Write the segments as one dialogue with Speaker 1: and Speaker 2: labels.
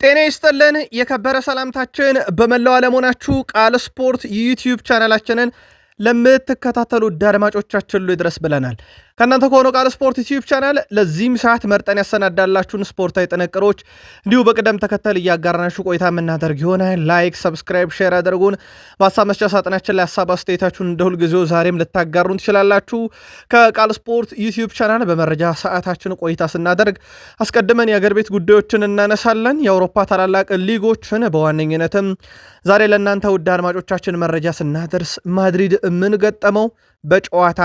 Speaker 1: ጤና ይስጥልን የከበረ ሰላምታችን በመላው ዓለም ሆናችሁ ቃል ስፖርት ዩቲዩብ ቻናላችንን ለምትከታተሉ አድማጮቻችን ሁሉ ይድረስ ብለናል። ከእናንተ ከሆነ ቃል ስፖርት ዩቲዩብ ቻናል ለዚህም ሰዓት መርጠን ያሰናዳላችሁን ስፖርታዊ ጥንቅሮች እንዲሁ በቅደም ተከተል እያጋራናችሁ ቆይታ የምናደርግ ይሆናል። ላይክ፣ ሰብስክራይብ፣ ሼር አድርጉን። በሀሳብ መስጫ ሳጥናችን ላይ ሀሳብ አስተያየታችሁን እንደ ሁልጊዜው ዛሬም ልታጋሩን ትችላላችሁ። ከቃል ስፖርት ዩቲዩብ ቻናል በመረጃ ሰዓታችን ቆይታ ስናደርግ አስቀድመን የአገር ቤት ጉዳዮችን እናነሳለን። የአውሮፓ ታላላቅ ሊጎችን በዋነኝነትም ዛሬ ለእናንተ ውድ አድማጮቻችን መረጃ ስናደርስ ማድሪድ ምን ገጠመው በጨዋታ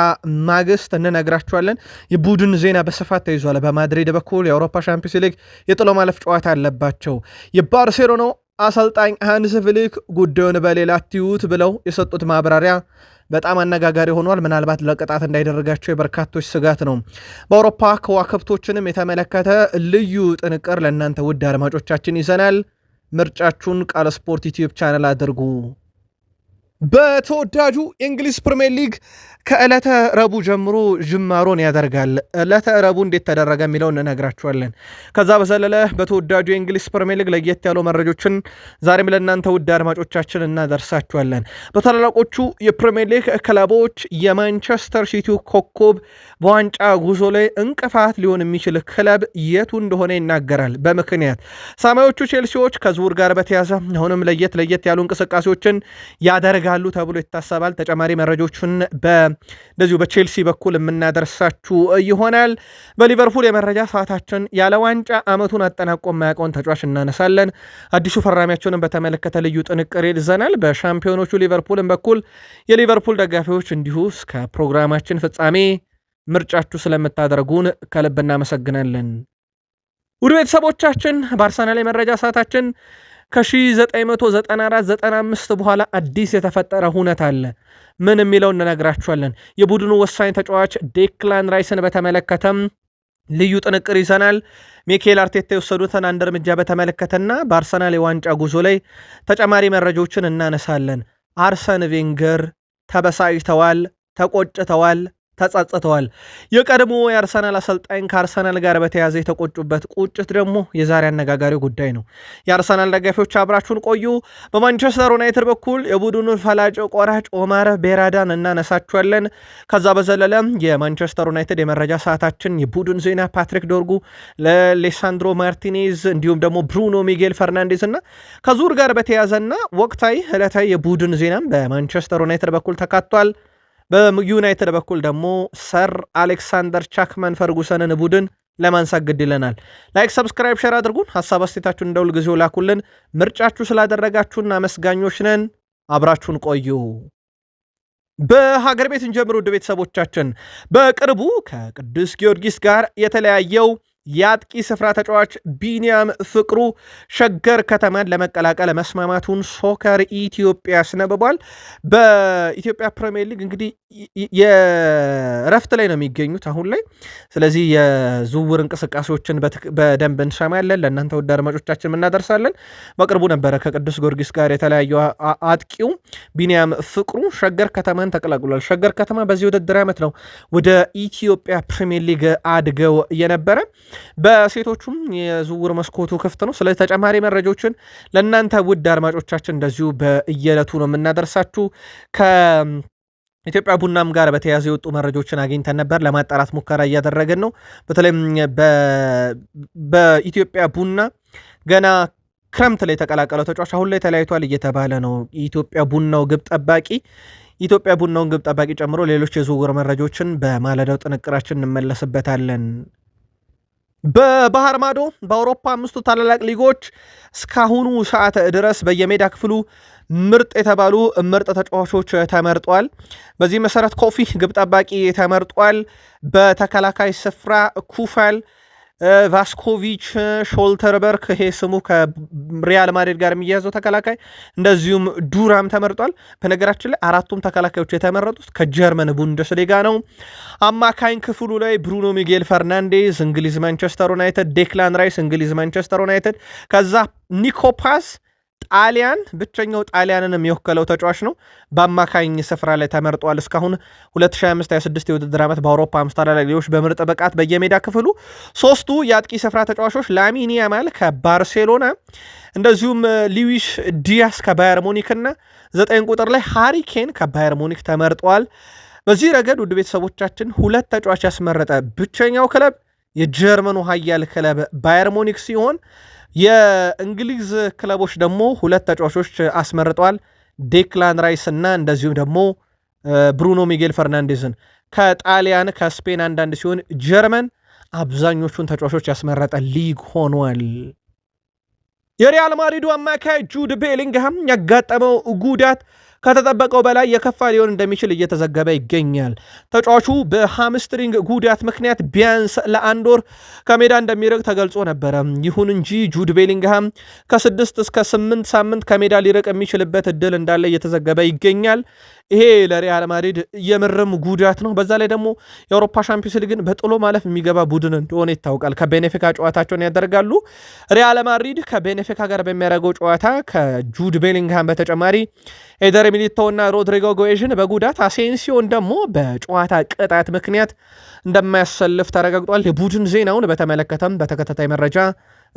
Speaker 1: ማግስት እንነግራችኋለን። የቡድን ዜና በስፋት ተይዟል። በማድሪድ በኩል የአውሮፓ ሻምፒዮንስ ሊግ የጥሎ ማለፍ ጨዋታ ያለባቸው የባርሴሎናው አሰልጣኝ ሃንስ ፍሊክ ጉዳዩን በሌላ ትዩት ብለው የሰጡት ማብራሪያ በጣም አነጋጋሪ ሆኗል። ምናልባት ለቅጣት እንዳይደረጋቸው የበርካቶች ስጋት ነው። በአውሮፓ ከዋክብቶችንም የተመለከተ ልዩ ጥንቅር ለእናንተ ውድ አድማጮቻችን ይዘናል። ምርጫችሁን ቃል ስፖርት ዩቲዩብ ቻናል አድርጉ። በተወዳጁ የእንግሊዝ ፕሪሚየር ሊግ ከዕለተ ረቡዕ ጀምሮ ጅማሮን ያደርጋል። ዕለተ ረቡዕ እንዴት ተደረገ የሚለው እንነግራችኋለን። ከዛ በዘለለ በተወዳጁ የእንግሊዝ ፕሪሚየር ሊግ ለየት ያሉ መረጆችን ዛሬም ለእናንተ ውድ አድማጮቻችን እናደርሳችኋለን። በታላላቆቹ የፕሪሚየር ሊግ ክለቦች የማንቸስተር ሲቲው ኮከብ በዋንጫ ጉዞ ላይ እንቅፋት ሊሆን የሚችል ክለብ የቱ እንደሆነ ይናገራል። በምክንያት ሰማዮቹ ቼልሲዎች ከዝውውር ጋር በተያዘ አሁንም ለየት ያሉ እንቅስቃሴዎችን ያደርጋሉ ተብሎ ይታሰባል። ተጨማሪ መረጃዎችን እንደዚሁ በቼልሲ በኩል የምናደርሳችሁ ይሆናል። በሊቨርፑል የመረጃ ሰዓታችን ያለ ዋንጫ ዓመቱን አጠናቆ የማያውቀውን ተጫዋች እናነሳለን። አዲሱ ፈራሚያቸውንም በተመለከተ ልዩ ጥንቅር ይዘናል። በሻምፒዮኖቹ ሊቨርፑልን በኩል የሊቨርፑል ደጋፊዎች እንዲሁ እስከ ፕሮግራማችን ፍጻሜ ምርጫችሁ ስለምታደርጉን ከልብ እናመሰግናለን። ውድ ቤተሰቦቻችን በአርሰናል የመረጃ ሰዓታችን ከ1994-95 በኋላ አዲስ የተፈጠረ ሁነት አለ። ምን የሚለው እንነግራችኋለን። የቡድኑ ወሳኝ ተጫዋች ዴክላን ራይስን በተመለከተም ልዩ ጥንቅር ይዘናል። ሚኬል አርቴታ የወሰዱትን አንድ እርምጃ በተመለከተና በአርሰናል የዋንጫ ጉዞ ላይ ተጨማሪ መረጃዎችን እናነሳለን። አርሰን ቬንገር ተበሳጭተዋል፣ ተቆጭተዋል፣ ተጸጽተዋል። የቀድሞ የአርሰናል አሰልጣኝ ከአርሰናል ጋር በተያዘ የተቆጩበት ቁጭት ደግሞ የዛሬ አነጋጋሪ ጉዳይ ነው። የአርሰናል ደጋፊዎች አብራችሁን ቆዩ። በማንቸስተር ዩናይትድ በኩል የቡድኑን ፈላጭ ቆራጭ ኦማር ቤራዳን እናነሳችኋለን። ከዛ በዘለለ የማንቸስተር ዩናይትድ የመረጃ ሰዓታችን የቡድን ዜና ፓትሪክ ዶርጉ ለሌሳንድሮ ማርቲኔዝ እንዲሁም ደግሞ ብሩኖ ሚጌል ፈርናንዴዝ እና ከዙር ጋር በተያዘና ወቅታዊ ዕለታዊ የቡድን ዜናም በማንቸስተር ዩናይትድ በኩል ተካቷል። በዩናይትድ በኩል ደግሞ ሰር አሌክሳንደር ቻክማን ፈርጉሰንን ቡድን ለማንሳት ግድ ይለናል። ላይክ፣ ሰብስክራይብ፣ ሼር አድርጉን። ሀሳብ አስተያየታችሁን እንደሁል ጊዜው ላኩልን። ምርጫችሁ ስላደረጋችሁን አመስጋኞች ነን። አብራችሁን ቆዩ። በሀገር ቤት እንጀምር ውድ ቤተሰቦቻችን። በቅርቡ ከቅዱስ ጊዮርጊስ ጋር የተለያየው የአጥቂ ስፍራ ተጫዋች ቢኒያም ፍቅሩ ሸገር ከተማን ለመቀላቀል መስማማቱን ሶከር ኢትዮጵያ አስነብቧል። በኢትዮጵያ ፕሪሚየር ሊግ እንግዲህ የረፍት ላይ ነው የሚገኙት አሁን ላይ። ስለዚህ የዝውውር እንቅስቃሴዎችን በደንብ እንሰማለን፣ ለእናንተ ውድ አድማጮቻችን እናደርሳለን። በቅርቡ ነበረ ከቅዱስ ጊዮርጊስ ጋር የተለያዩ አጥቂው ቢኒያም ፍቅሩ ሸገር ከተማን ተቀላቅሏል። ሸገር ከተማ በዚህ ውድድር ዓመት ነው ወደ ኢትዮጵያ ፕሪሚየር ሊግ አድገው የነበረ። በሴቶቹም የዝውውር መስኮቱ ክፍት ነው። ስለዚህ ተጨማሪ መረጃዎችን ለእናንተ ውድ አድማጮቻችን እንደዚሁ በየዕለቱ ነው የምናደርሳችሁ። ከኢትዮጵያ ቡናም ጋር በተያያዘ የወጡ መረጃዎችን አግኝተን ነበር። ለማጣራት ሙከራ እያደረገን ነው። በተለይም በኢትዮጵያ ቡና ገና ክረምት ላይ የተቀላቀለው ተጫዋች አሁን ላይ ተለያይቷል እየተባለ ነው። የኢትዮጵያ ቡናው ግብ ጠባቂ ኢትዮጵያ ቡናውን ግብ ጠባቂ ጨምሮ ሌሎች የዝውውር መረጃዎችን በማለዳው ጥንቅራችን እንመለስበታለን። በባህር ማዶ በአውሮፓ አምስቱ ታላላቅ ሊጎች እስካሁኑ ሰዓት ድረስ በየሜዳ ክፍሉ ምርጥ የተባሉ ምርጥ ተጫዋቾች ተመርጧል። በዚህ መሰረት ኮፊ ግብ ጠባቂ ተመርጧል። በተከላካይ ስፍራ ኩፋል፣ ቫስኮቪች፣ ሾልተርበርግ ይሄ ስሙ ከሪያል ማድሪድ ጋር የሚያዘው ተከላካይ፣ እንደዚሁም ዱራም ተመርጧል። በነገራችን ላይ አራቱም ተከላካዮች የተመረጡት ከጀርመን ቡንደስሊጋ ነው። አማካኝ ክፍሉ ላይ ብሩኖ ሚጌል ፈርናንዴዝ እንግሊዝ ማንቸስተር ዩናይትድ፣ ዴክላን ራይስ እንግሊዝ ማንቸስተር ዩናይትድ፣ ከዛ ኒኮ ፓስ ጣሊያን ብቸኛው ጣሊያንን የሚወክለው ተጫዋች ነው። በአማካኝ ስፍራ ላይ ተመርጧል። እስካሁን 2025-26 የውድድር ዓመት በአውሮፓ 5 ታላላቅ በምርጥ ብቃት በየሜዳ ክፍሉ ሶስቱ የአጥቂ ስፍራ ተጫዋቾች ላሚን ያማል ከባርሴሎና እንደዚሁም ሉዊስ ዲያስ ከባየር ሙኒክ እና 9 ቁጥር ላይ ሃሪ ኬን ከባየር ሙኒክ ተመርጧል። በዚህ ረገድ ውድ ቤተሰቦቻችን ሁለት ተጫዋች ያስመረጠ ብቸኛው ክለብ የጀርመኑ ኃያል ክለብ ባየር ሙኒክ ሲሆን የእንግሊዝ ክለቦች ደግሞ ሁለት ተጫዋቾች አስመርጠዋል። ዴክላን ራይስ እና እንደዚሁም ደግሞ ብሩኖ ሚጌል ፈርናንዴዝን። ከጣሊያን ከስፔን አንዳንድ ሲሆን ጀርመን አብዛኞቹን ተጫዋቾች ያስመረጠ ሊግ ሆኗል። የሪያል ማድሪዱ አማካይ ጁድ ቤሊንግሃም ያጋጠመው ጉዳት ከተጠበቀው በላይ የከፋ ሊሆን እንደሚችል እየተዘገበ ይገኛል። ተጫዋቹ በሃምስትሪንግ ጉዳት ምክንያት ቢያንስ ለአንድ ወር ከሜዳ እንደሚርቅ ተገልጾ ነበረ። ይሁን እንጂ ጁድ ቤሊንግሃም ከ6 እስከ 8 ሳምንት ከሜዳ ሊርቅ የሚችልበት እድል እንዳለ እየተዘገበ ይገኛል። ይሄ ለሪያል ማድሪድ የምርም ጉዳት ነው። በዛ ላይ ደግሞ የአውሮፓ ሻምፒዮንስ ሊግን በጥሎ ማለፍ የሚገባ ቡድን እንደሆነ ይታወቃል። ከቤኔፊካ ጨዋታቸውን ያደርጋሉ። ሪያል ማድሪድ ከቤኔፊካ ጋር በሚያደርገው ጨዋታ ከጁድ ቤሊንግሃም በተጨማሪ ኤደር ሚሊቶና ሮድሪጎ ጎኤዥን በጉዳት አሴንሲዮን ደግሞ በጨዋታ ቅጣት ምክንያት እንደማያሰልፍ ተረጋግጧል። የቡድን ዜናውን በተመለከተም በተከታታይ መረጃ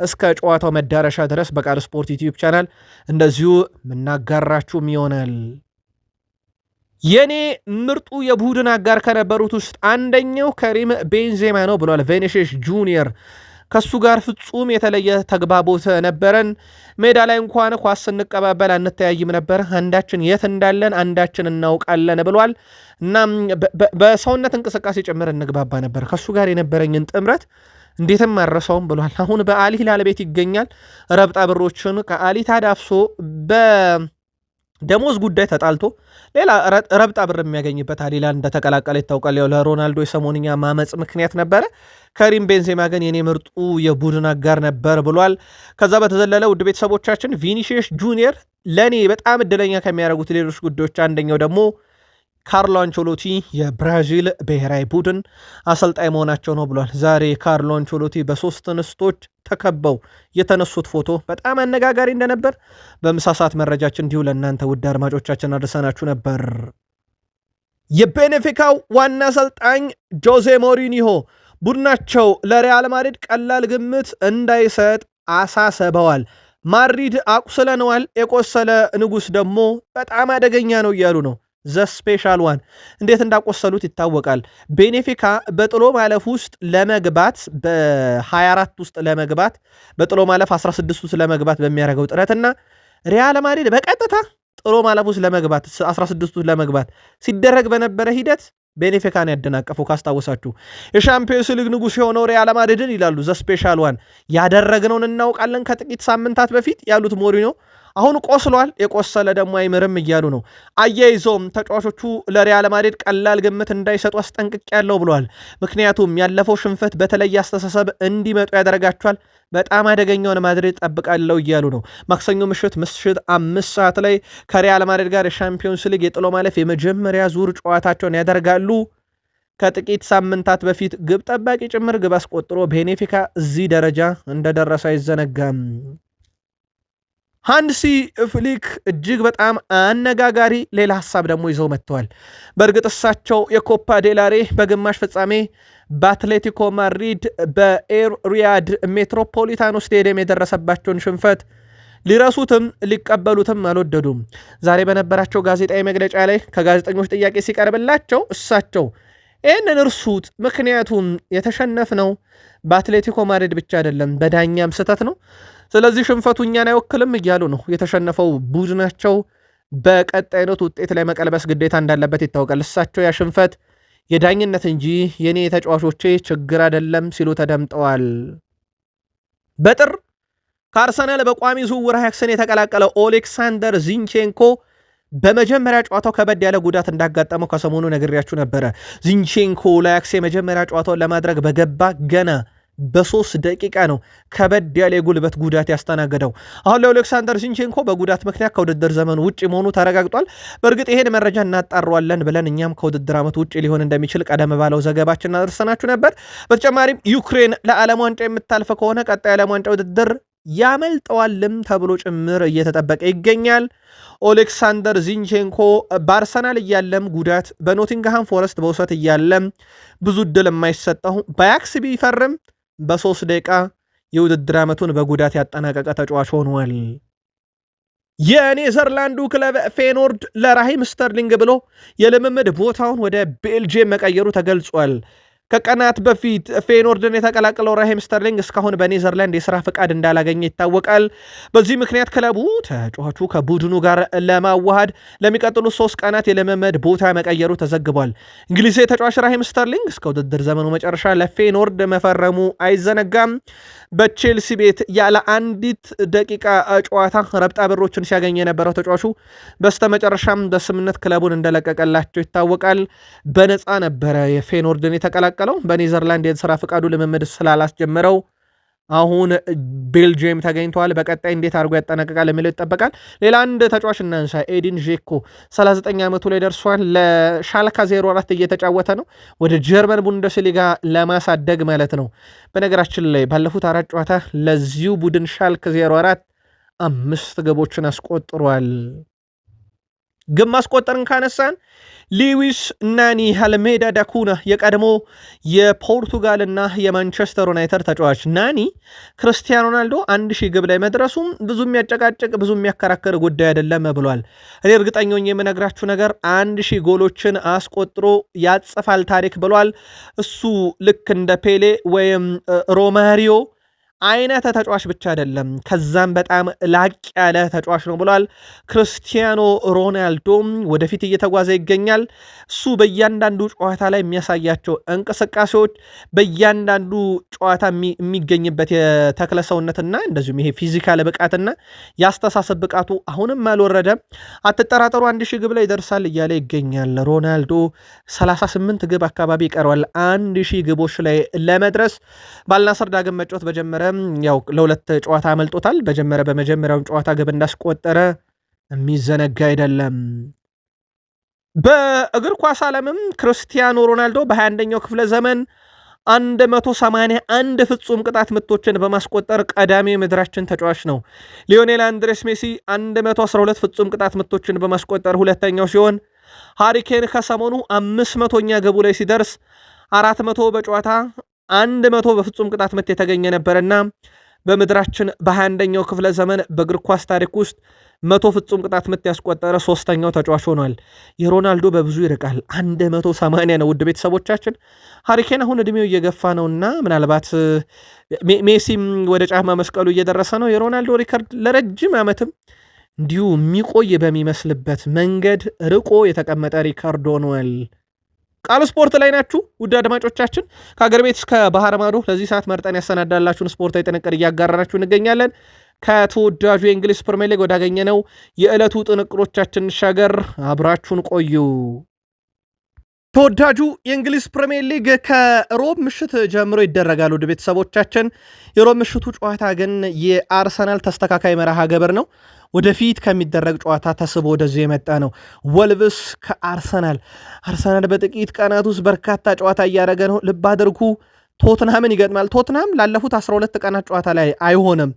Speaker 1: እስከ ጨዋታው መዳረሻ ድረስ በቃል ስፖርት ዩቲዩብ ቻናል እንደዚሁ ምናጋራችሁም ይሆናል። የኔ ምርጡ የቡድን አጋር ከነበሩት ውስጥ አንደኛው ከሪም ቤንዜማ ነው ብሏል ቬኒሲየስ ጁኒየር። ከሱ ጋር ፍጹም የተለየ ተግባቦት ነበረን። ሜዳ ላይ እንኳን ኳስ ስንቀባበል አንተያይም ነበር። አንዳችን የት እንዳለን አንዳችን እናውቃለን ብሏል። እናም በሰውነት እንቅስቃሴ ጭምር እንግባባ ነበር። ከሱ ጋር የነበረኝን ጥምረት እንዴትም አረሰውም ብሏል። አሁን በአል ሂላል ቤት ይገኛል። ረብጣ ብሮችን ከአሊ ታዳፍሶ ደሞዝ ጉዳይ ተጣልቶ ሌላ ረብጣ ብር የሚያገኝበት አሊላን እንደተቀላቀለ ይታወቃል። ያው ለሮናልዶ የሰሞንኛ ማመጽ ምክንያት ነበረ። ከሪም ቤንዜማ ግን የኔ ምርጡ የቡድን አጋር ነበር ብሏል። ከዛ በተዘለለ ውድ ቤተሰቦቻችን ቪኒሲየስ ጁኒየር ለእኔ በጣም እድለኛ ከሚያደርጉት ሌሎች ጉዳዮች አንደኛው ደግሞ ካርሎ አንቸሎቲ የብራዚል ብሔራዊ ቡድን አሰልጣኝ መሆናቸው ነው ብሏል። ዛሬ ካርሎ አንቸሎቲ በሶስት እንስቶች ተከበው የተነሱት ፎቶ በጣም አነጋጋሪ እንደነበር በምሳ ሰዓት መረጃችን እንዲሁ ለእናንተ ውድ አድማጮቻችን አድርሰናችሁ ነበር። የቤኔፊካው ዋና አሰልጣኝ ጆዜ ሞሪኒሆ ቡድናቸው ለሪያል ማድሪድ ቀላል ግምት እንዳይሰጥ አሳስበዋል። ማድሪድ አቁስለነዋል፣ የቆሰለ ንጉሥ ደግሞ በጣም አደገኛ ነው እያሉ ነው። ዘ ስፔሻል ዋን እንዴት እንዳቆሰሉት ይታወቃል። ቤኔፊካ በጥሎ ማለፍ ውስጥ ለመግባት በ24 ውስጥ ለመግባት በጥሎ ማለፍ 16 ውስጥ ለመግባት በሚያደርገው ጥረትና ሪያል ማድሪድ በቀጥታ ጥሎ ማለፍ ውስጥ ለመግባት 16 ውስጥ ለመግባት ሲደረግ በነበረ ሂደት ቤኔፊካን ያደናቀፈው ካስታወሳችሁ። የሻምፒዮንስ ሊግ ንጉሥ የሆነው ሪያል ማድሪድን ይላሉ ዘ ስፔሻል ዋን ያደረግነውን እናውቃለን ከጥቂት ሳምንታት በፊት ያሉት ሞሪኖ አሁን ቆስሏል፣ የቆሰለ ደግሞ አይምርም እያሉ ነው። አያይዞም ተጫዋቾቹ ለሪያል ማድሪድ ቀላል ግምት እንዳይሰጡ አስጠንቅቄያለሁ ብለዋል። ምክንያቱም ያለፈው ሽንፈት በተለየ አስተሳሰብ እንዲመጡ ያደርጋቸዋል። በጣም አደገኛውን ማድሪድ ጠብቃለሁ እያሉ ነው። ማክሰኞ ምሽት 5 ሰዓት ላይ ከሪያል ማድሪድ ጋር የሻምፒዮንስ ሊግ የጥሎ ማለፍ የመጀመሪያ ዙር ጨዋታቸውን ያደርጋሉ። ከጥቂት ሳምንታት በፊት ግብ ጠባቂ ጭምር ግብ አስቆጥሮ ቤኔፊካ እዚህ ደረጃ እንደደረሰ አይዘነጋም። ሃንሲ ፍሊክ እጅግ በጣም አነጋጋሪ ሌላ ሀሳብ ደግሞ ይዘው መጥተዋል። በእርግጥ እሳቸው የኮፓ ዴላሬ በግማሽ ፍጻሜ በአትሌቲኮ ማድሪድ በኤር ሪያድ ሜትሮፖሊታኖ ስቴዲየም የደረሰባቸውን ሽንፈት ሊረሱትም ሊቀበሉትም አልወደዱም። ዛሬ በነበራቸው ጋዜጣዊ መግለጫ ላይ ከጋዜጠኞች ጥያቄ ሲቀርብላቸው እሳቸው ይህንን እርሱት፣ ምክንያቱም የተሸነፍነው በአትሌቲኮ ማድሪድ ብቻ አይደለም በዳኛም ስህተት ነው። ስለዚህ ሽንፈቱ እኛን አይወክልም እያሉ ነው። የተሸነፈው ቡድናቸው በቀጣይነት ውጤት ላይ መቀልበስ ግዴታ እንዳለበት ይታወቃል። እሳቸው ያ ሽንፈት የዳኝነት እንጂ የኔ የተጫዋቾቼ ችግር አይደለም ሲሉ ተደምጠዋል። በጥር ከአርሰናል በቋሚ ዝውውር አያክስን የተቀላቀለው ኦሌክሳንደር ዚንቼንኮ በመጀመሪያ ጨዋታው ከበድ ያለ ጉዳት እንዳጋጠመው ከሰሞኑ ነግሬያችሁ ነበረ። ዚንቼንኮ ለአያክስ የመጀመሪያ ጨዋታውን ለማድረግ በገባ ገና በ3 ደቂቃ ነው ከበድ ያለ የጉልበት ጉዳት ያስተናገደው። አሁን ለኦሌክሳንደር ዚንቼንኮ በጉዳት ምክንያት ከውድድር ዘመኑ ውጭ መሆኑ ተረጋግጧል። በእርግጥ ይሄን መረጃ እናጣራዋለን ብለን እኛም ከውድድር ዓመት ውጭ ሊሆን እንደሚችል ቀደም ባለው ዘገባችን አድርሰናችሁ ነበር። በተጨማሪም ዩክሬን ለዓለም ዋንጫ የምታልፍ ከሆነ ቀጣይ ዓለም ዋንጫ ውድድር ያመልጠዋልም ተብሎ ጭምር እየተጠበቀ ይገኛል። ኦሌክሳንደር ዚንቼንኮ በአርሰናል እያለም ጉዳት፣ በኖቲንግሃም ፎረስት በውሰት እያለም ብዙ ዕድል የማይሰጠው በአያክስ ቢፈርም በ3 ደቂቃ የውድድር ዓመቱን በጉዳት ያጠናቀቀ ተጫዋች ሆኗል። የኔዘርላንዱ ክለብ ፌኖርድ ለራሂም ስተርሊንግ ብሎ የልምምድ ቦታውን ወደ ቤልጅየም መቀየሩ ተገልጿል። ከቀናት በፊት ፌኖርድን የተቀላቀለው ራሂም ስተርሊንግ እስካሁን በኔዘርላንድ የሥራ ፍቃድ እንዳላገኘ ይታወቃል። በዚህ ምክንያት ክለቡ ተጫዋቹ ከቡድኑ ጋር ለማዋሃድ ለሚቀጥሉት 3 ቀናት የልምምድ ቦታ መቀየሩ ተዘግቧል። እንግሊዛዊ ተጫዋች ራሂም ስተርሊንግ እስከ ውድድር ዘመኑ መጨረሻ ለፌኖርድ መፈረሙ አይዘነጋም። በቼልሲ ቤት ያለ አንዲት ደቂቃ ጨዋታ ረብጣ ብሮችን ሲያገኝ የነበረው ተጫዋቹ በስተመጨረሻም በስምነት ክለቡን እንደለቀቀላቸው ይታወቃል። በነፃ ነበረ የፌኖርድን የተቀላቀለው። በኔዘርላንድ የሥራ ፍቃዱ ልምምድ ስላላስጀመረው አሁን ቤልጅየም ተገኝተዋል። በቀጣይ እንዴት አድርጎ ያጠናቀቃል የሚለው ይጠበቃል። ሌላ አንድ ተጫዋች እናንሳ። ኤዲን ዤኮ 39 ዓመቱ ላይ ደርሷል። ለሻልካ 04 እየተጫወተ ነው፣ ወደ ጀርመን ቡንደስሊጋ ለማሳደግ ማለት ነው። በነገራችን ላይ ባለፉት 4 ጨዋታ ለዚሁ ቡድን ሻልክ 04 5 ግቦችን አስቆጥሯል። ግብ ማስቆጠርን ካነሳን ሊዊስ ናኒ አልሜዳ ዳኩና የቀድሞ የፖርቱጋልና የማንቸስተር ዩናይትድ ተጫዋች ናኒ ክርስቲያኖ ሮናልዶ 1000 ግብ ላይ መድረሱም ብዙ የሚያጨቃጭቅ ብዙ የሚያከራክር ጉዳይ አይደለም ብሏል። እኔ እርግጠኛ ነኝ የምነግራችሁ ነገር 1000 ጎሎችን አስቆጥሮ ያጽፋል ታሪክ ብሏል። እሱ ልክ እንደ ፔሌ ወይም ሮማሪዮ አይነተ ተጫዋች ብቻ አይደለም፣ ከዛም በጣም ላቅ ያለ ተጫዋች ነው ብሏል። ክርስቲያኖ ሮናልዶም ወደፊት እየተጓዘ ይገኛል። እሱ በእያንዳንዱ ጨዋታ ላይ የሚያሳያቸው እንቅስቃሴዎች፣ በእያንዳንዱ ጨዋታ የሚገኝበት የተክለ ሰውነትና እንደዚሁም ይሄ ፊዚካል ብቃትና የአስተሳሰብ ብቃቱ አሁንም አልወረደም። አትጠራጠሩ 1000 ግብ ላይ ይደርሳል እያለ ይገኛል። ሮናልዶ 38 ግብ አካባቢ ይቀረዋል 1000 ግቦች ላይ ለመድረስ። ባልናስር ዳግም መጫወት በጀመረ ያው ለሁለት ጨዋታ አመልጦታል። በመጀመሪያው ጨዋታ ግብ እንዳስቆጠረ የሚዘነጋ አይደለም። በእግር ኳስ ዓለምም ክርስቲያኖ ሮናልዶ በ21ኛው ክፍለ ዘመን 181 ፍጹም ቅጣት ምቶችን በማስቆጠር ቀዳሚ ምድራችን ተጫዋች ነው። ሊዮኔል አንድሬስ ሜሲ 112 ፍጹም ቅጣት ምቶችን በማስቆጠር ሁለተኛው ሲሆን ሃሪኬን ከሰሞኑ 500ኛ ግቡ ላይ ሲደርስ 400 በጨዋታ 100 በፍጹም ቅጣት ምት የተገኘ ነበርና በምድራችን በ21ኛው ክፍለ ዘመን በእግር ኳስ ታሪክ ውስጥ 100 ፍጹም ቅጣት ምት ያስቆጠረ 3ኛው ተጫዋች ሆኗል። የሮናልዶ በብዙ ይርቃል፣ 180 ነው። ውድ ቤተሰቦቻችን ሃሪኬን አሁን እድሜው እየገፋ ነውና ምናልባት ሜሲም ወደ ጫማ መስቀሉ እየደረሰ ነው። የሮናልዶ ሪከርድ ለረጅም ዓመትም እንዲሁ የሚቆይ በሚመስልበት መንገድ ርቆ የተቀመጠ ሪከርድ ሆኗል። ቃል ስፖርት ላይ ናችሁ ውድ አድማጮቻችን። ከሀገር ቤት እስከ ባህር ማዶ ለዚህ ሰዓት መርጠን ያሰናዳላችሁን ስፖርታዊ ጥንቅር እያጋራናችሁ እንገኛለን። ከተወዳጁ የእንግሊዝ ፕሪሚየር ሊግ ወዳገኘነው የዕለቱ ጥንቅሮቻችን ሻገር አብራችሁን ቆዩ። ተወዳጁ የእንግሊዝ ፕሪሚየር ሊግ ከሮብ ምሽት ጀምሮ ይደረጋል። ውድ ቤተሰቦቻችን የሮብ ምሽቱ ጨዋታ ግን የአርሰናል ተስተካካይ መርሃ ግብር ነው። ወደፊት ከሚደረግ ጨዋታ ተስቦ ወደዚህ የመጣ ነው። ወልቭስ ከአርሰናል። አርሰናል በጥቂት ቀናት ውስጥ በርካታ ጨዋታ እያደረገ ነው። ልብ አድርጉ፣ ቶትንሃምን ይገጥማል። ቶትንሃም ላለፉት 12 ቀናት ጨዋታ ላይ አይሆንም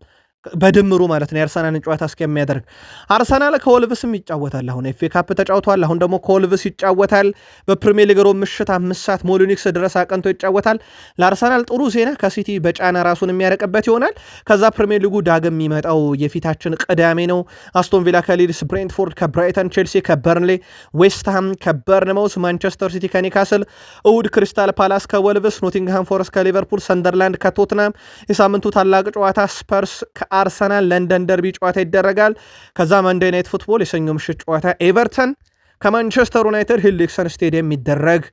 Speaker 1: በድምሩ ማለት ነው የአርሰናልን ጨዋታ እስከሚያደርግ። አርሰናል ከወልቭስም ይጫወታል። አሁን ኤፍ ኤ ካፕ ተጫውቷል። አሁን ደግሞ ከወልቭስ ይጫወታል። በፕሪሚየር ሊግ ሮብ ምሽት 5 ሰዓት ሞሊኒክስ ድረስ አቀንቶ ይጫወታል። ለአርሰናል ጥሩ ዜና ከሲቲ በጫና ራሱን የሚያረቅበት ይሆናል። ከዛ ፕሪሚየር ሊጉ ዳግም የሚመጣው የፊታችን ቅዳሜ ነው። አስቶን ቪላ ከሊድስ፣ ብሬንትፎርድ ከብራይተን፣ ቼልሲ ከበርንሌ፣ ዌስትሃም ከበርንማውስ፣ ማንቸስተር ሲቲ ከኒካስል፣ እሁድ ክሪስታል ፓላስ ከወልቭስ፣ ኖቲንግሃም ፎረስት ከሊቨርፑል፣ ሰንደርላንድ ከቶትናም። የሳምንቱ ታላቅ ጨዋታ ስፐርስ አርሰናል ለንደን ደርቢ ጨዋታ ይደረጋል። ከዛ መንዴይ ናይት ፉትቦል የሰኞ ምሽት ጨዋታ ኤቨርተን ከማንቸስተር ዩናይትድ ሂልዲክሰን ስቴዲየም የሚደረግ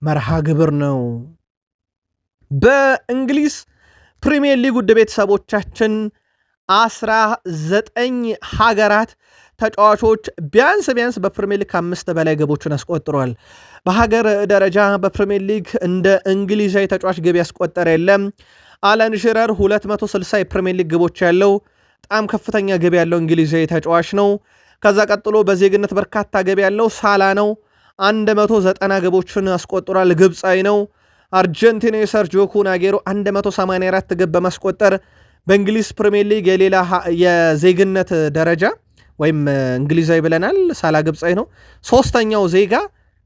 Speaker 1: መርሃ ግብር ነው። በእንግሊዝ ፕሪሚየር ሊግ ውድ ቤተሰቦቻችን 19 ሀገራት ተጫዋቾች ቢያንስ በፕሪሚየር ሊግ 5 በላይ ግቦችን አስቆጥሯል። በሀገር ደረጃ በፕሪሚየር ሊግ እንደ እንግሊዛዊ ተጫዋች ግብ ያስቆጠረ የለም። አለን ሽረር 260 የፕሪሚየር ሊግ ግቦች ያለው በጣም ከፍተኛ ግብ ያለው እንግሊዛዊ ተጫዋች ነው። ከዛ ቀጥሎ በዜግነት በርካታ ግብ ያለው ሳላ ነው። 190 ግቦችን አስቆጥሯል። ግብፃዊ ነው። አርጀንቲና የሰርጂዮ ኩን አጌሮ 184 ግብ በማስቆጠር በእንግሊዝ ፕሪሚየር ሊግ የሌላ የዜግነት ደረጃ ወይም እንግሊዛዊ ብለናል፣ ሳላ ግብፃዊ ነው። ሶስተኛው ዜጋ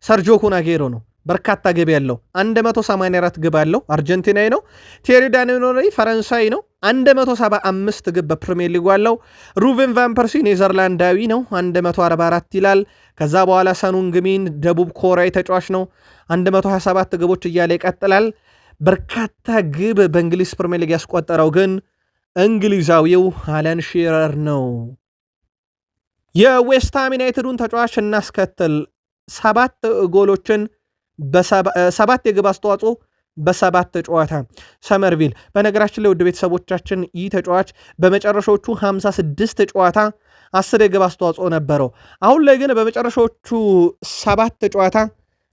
Speaker 1: ሰርጆ ኩናጌሮ ነው። በርካታ ግብ ያለው 184 ግብ አለው። አርጀንቲናዊ ነው። ቴሪ ዳኒሎሪ ፈረንሳይ ነው። 175 ግብ በፕሪሚየር ሊጉ አለው። ሩቨን ቫን ፐርሲ ኔዘርላንዳዊ ነው። 144 ይላል። ከዛ በኋላ ሰኑን ግሚን ደቡብ ኮሪያዊ ተጫዋች ነው። 127 ግቦች እያለ ይቀጥላል። በርካታ ግብ በእንግሊዝ ፕሪሚየር ሊግ ያስቆጠረው ግን እንግሊዛዊው አለን ሺረር ነው። የዌስትሃም ዩናይትዱን ተጫዋች እናስከትል። 7 ጎሎችን በ7 የግብ አስተዋጽኦ በ7 ጨዋታ ሰመርቪል። በነገራችን ላይ ውድ ቤተሰቦቻችን ይህ ተጫዋች በመጨረሻዎቹ 56 ጨዋታ 10 የግብ አስተዋጽኦ ነበረው። አሁን ላይ ግን በመጨረሻዎቹ 7 ጨዋታ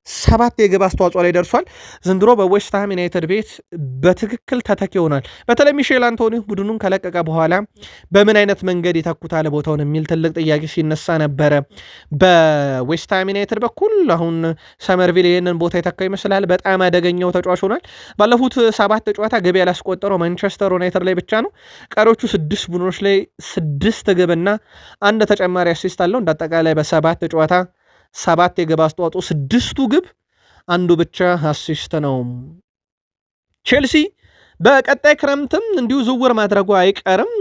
Speaker 1: 7 የግብ አስተዋጽኦ ላይ ደርሷል። ዘንድሮ በዌስትሃም ዩናይትድ ቤት በትክክል ተተኪ ይሆናል። በተለይ ሚሼል አንቶኒ ቡድኑን ከለቀቀ በኋላ በምን አይነት መንገድ ይተኩታል ቦታውን የሚል ትልቅ ጥያቄ ሲነሳ ነበረ በዌስትሃም ዩናይትድ በኩል። አሁን ሰመርቪል ይህንን ቦታ የተካው ይመስላል። በጣም አደገኛው ተጫዋች ሆኗል። ባለፉት 7 ጨዋታ ግብ ያላስቆጠረው ማንቸስተር ዩናይትድ ላይ ብቻ ነው። ቀሪዎቹ 6 ቡድኖች ላይ 6 ግብና 1 ተጨማሪ አሲስት አለው። እንዳጠቃላይ በ7 ጨዋታ 7 የግብ አስተዋጽኦ 6ቱ ግብ 1 ብቻ አሲስት ነው። ቼልሲ በቀጣይ ክረምትም እንዲሁ ዝውውር ማድረጉ አይቀርም።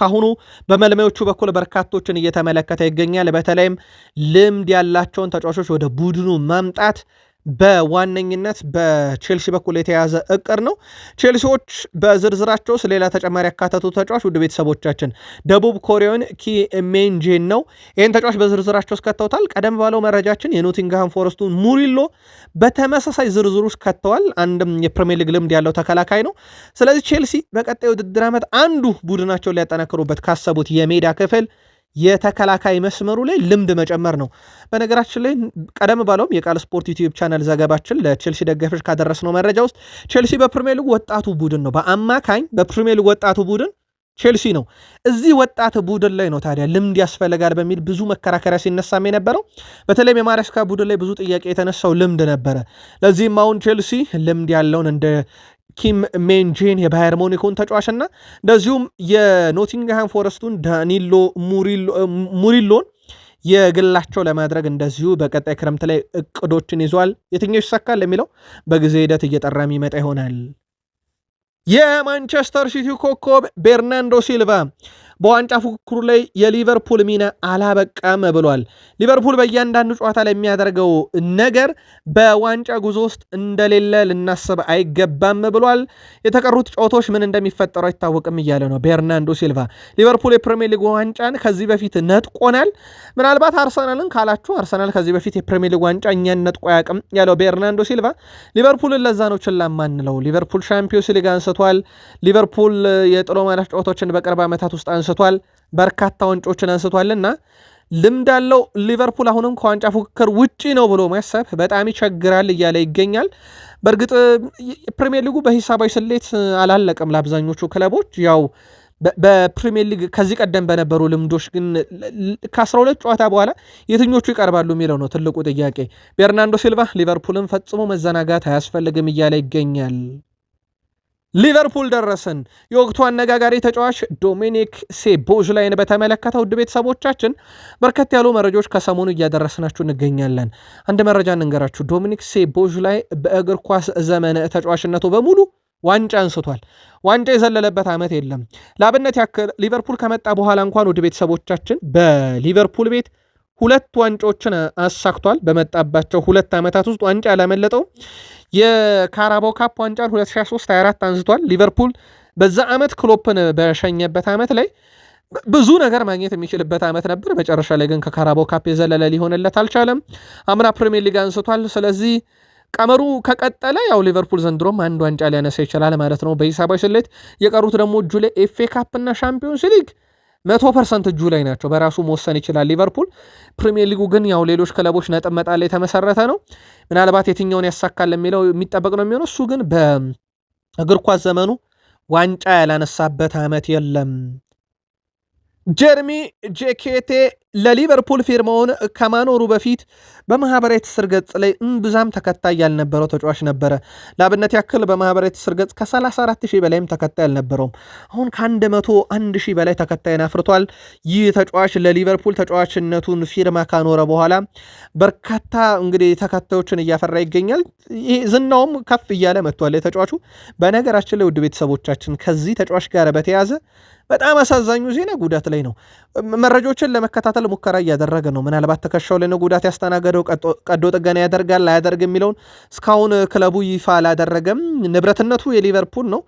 Speaker 1: ካሁኑ በመልማዮቹ በኩል በርካቶችን እየተመለከተ ይገኛል። በተለይም ልምድ ያላቸውን ተጫዋቾች ወደ ቡድኑ ማምጣት በዋነኝነት በቼልሲ በኩል የተያዘ እቅድ ነው። ቼልሲዎች በዝርዝራቸው ሌላ ተጨማሪ ያካተቱ ተጫዋች ውድ ቤተሰቦቻችን ደቡብ ኮሪያውን ኪ ሜንጄን ነው። ይህን ተጫዋች በዝርዝራቸው ከተውታል። ቀደም ባለው መረጃችን የኖቲንግሃም ፎረስቱን ሙሪሎ በተመሳሳይ ዝርዝር ውስጥ ከተዋል። አንድም የፕሪሚየር ሊግ ልምድ ያለው ተከላካይ ነው። ስለዚህ ቼልሲ በቀጣይ ውድድር ዓመት አንዱ ቡድናቸውን ሊያጠናክሩበት ካሰቡት የሜዳ ክፍል የተከላካይ መስመሩ ላይ ልምድ መጨመር ነው። በነገራችን ላይ ቀደም ባለውም የቃል ስፖርት ዩቲዩብ ቻናል ዘገባችን ለቼልሲ ደጋፊዎች ካደረስነው መረጃ ውስጥ ቼልሲ በፕሪሚየር ሊግ ወጣቱ ቡድን ነው። በአማካኝ በፕሪሚየር ሊግ ወጣቱ ቡድን ቼልሲ ነው። እዚህ ወጣት ቡድን ላይ ነው ታዲያ ልምድ ያስፈልጋል በሚል ብዙ መከራከሪያ ሲነሳም የነበረው። በተለይም የማሬስካ ቡድን ላይ ብዙ ጥያቄ የተነሳው ልምድ ነበረ። ለዚህም አሁን ቼልሲ ልምድ ያለውን እንደ ኪም ሜንጄን የባየር ሙኒኩን ተጫዋችና እንደዚሁም የኖቲንግሃም ፎረስቱን ዳኒሎ ሙሪሎን የግላቸው ለማድረግ እንደዚሁ በቀጣይ ክረምት ላይ እቅዶችን ይዟል። የትኛው ይሳካል የሚለው በጊዜ ሂደት እየጠራ የሚመጣ ይሆናል። የማንቸስተር ሲቲ ኮከብ ቤርናንዶ ሲልቫ በዋንጫ ፉክክሩ ላይ የሊቨርፑል ሚና አላበቃም ብሏል። ሊቨርፑል በእያንዳንዱ ጨዋታ ላይ የሚያደርገው ነገር በዋንጫ ጉዞ ውስጥ እንደሌለ ልናስብ አይገባም ብሏል። የተቀሩት ጨዋታዎች ምን እንደሚፈጠሩ አይታወቅም እያለ ነው ቤርናንዶ ሲልቫ። ሊቨርፑል የፕሪሚየር ሊግ ዋንጫን ከዚህ በፊት ነጥቆናል። ምናልባት አርሰናልን ካላችሁ አርሰናል ከዚህ በፊት የፕሪሚየር ሊግ ዋንጫ እኛን ነጥቆ ያቅም ያለው ቤርናንዶ ሲልቫ ሊቨርፑልን ለዛ ነው ችላ ማንለው። ሊቨርፑል ሻምፒዮንስ ሊግ አንስቷል። ሊቨርፑል የጥሎ ማለፍ ጨዋታዎችን በቅርብ ዓመታት ውስጥ አንስቷል። በርካታ ዋንጫዎችን አንስቷልና ልምድ ያለው ሊቨርፑል አሁንም ከዋንጫ ፉክክር ውጪ ነው ብሎ ማሰብ በጣም ይቸግራል እያለ ይገኛል። በእርግጥ ፕሪሚየር ሊጉ በሂሳባዊ ስሌት አላለቀም ለአብዛኞቹ ክለቦች። ያው በፕሪሚየር ሊግ ከዚህ ቀደም በነበሩ ልምዶች ግን ከ12 ጨዋታ በኋላ የትኞቹ ይቀርባሉ የሚለው ነው ትልቁ ጥያቄ። ቤርናንዶ ሲልቫ ሊቨርፑልን ፈጽሞ መዘናጋት አያስፈልግም እያለ ይገኛል። ሊቨርፑል ደረስን። የወቅቱ አነጋጋሪ ተጫዋች ዶሚኒክ ሶቦስላይን በተመለከተ ውድ ቤተሰቦቻችን በርከት ያሉ መረጃዎች ከሰሞኑ እያደረስናችሁ እንገኛለን። አንድ መረጃ እንንገራችሁ። ዶሚኒክ ሶቦስላይ በእግር ኳስ ዘመን ተጫዋችነቱ በሙሉ ዋንጫ አንስቷል። ዋንጫ የዘለለበት ዓመት የለም። ለአብነት ያክል ሊቨርፑል ከመጣ በኋላ እንኳን ውድ ቤተሰቦቻችን በሊቨርፑል ቤት 2 ዋንጫዎችን አሳክቷል። በመጣባቸው 2 ዓመታት ውስጥ ዋንጫ ያላመለጠው የካራባው ካፕ ዋንጫን 2023-24 አንስቷል። ሊቨርፑል በዛ ዓመት ክሎፕን በሸኘበት ዓመት ላይ ብዙ ነገር ማግኘት የሚችልበት ዓመት ነበር። መጨረሻ ላይ ግን ከካራባው ካፕ የዘለለ ሊሆንለት አልቻለም። አምና ፕሪሚየር ሊግ አንስቷል። ስለዚህ ቀመሩ ከቀጠለ ያው ሊቨርፑል ዘንድሮም 1 ዋንጫ ሊያነሳ ይችላል ማለት ነው በሂሳባዊ ስሌት። የቀሩት ደግሞ እጁ ላይ ኤፍኤ ካፕ እና ሻምፒዮንስ ሊግ 100% እጁ ላይ ናቸው። በራሱ መወሰን ይችላል ሊቨርፑል። ፕሪሚየር ሊጉ ግን ያው ሌሎች ክለቦች ነጥብ መጣል ላይ የተመሰረተ ነው። ምናልባት የትኛውን ያሳካል የሚለው የሚጠበቅ ነው የሚሆነው። እሱ ግን በእግር ኳስ ዘመኑ ዋንጫ ያላነሳበት ዓመት የለም። ጀርሚ ጄኬቴ ለሊቨርፑል ፊርማውን ከማኖሩ በፊት በማህበራዊ ትስስር ገጽ ላይ እምብዛም ተከታይ ያልነበረው ተጫዋች ነበረ። ለአብነት ያክል በማህበራዊ ትስስር ገጽ ከ34,000 በላይም ተከታይ አልነበረውም። አሁን ከ101,000 በላይ ተከታይን አፍርቷል። ይህ ተጫዋች ለሊቨርፑል ተጫዋችነቱን ፊርማ ካኖረ በኋላ በርካታ እንግዲህ ተከታዮችን እያፈራ ይገኛል። ይህ ዝናውም ከፍ እያለ መጥቷል የተጫዋቹ። በነገራችን ላይ ውድ ቤተሰቦቻችን ከዚህ ተጫዋች ጋር በተያዘ በጣም አሳዛኙ ዜና ጉዳት ላይ ነው። መረጃዎችን ለመከታተል ሙከራ እያደረገ ነው። ምናልባት ትከሻው ላይ ነው ጉዳት ያስተናገደው፣ ቀዶ ጥገና ያደርጋል ላያደርግ የሚለውን እስካሁን ክለቡ ይፋ አላደረገም። ንብረትነቱ የሊቨርፑል ነው።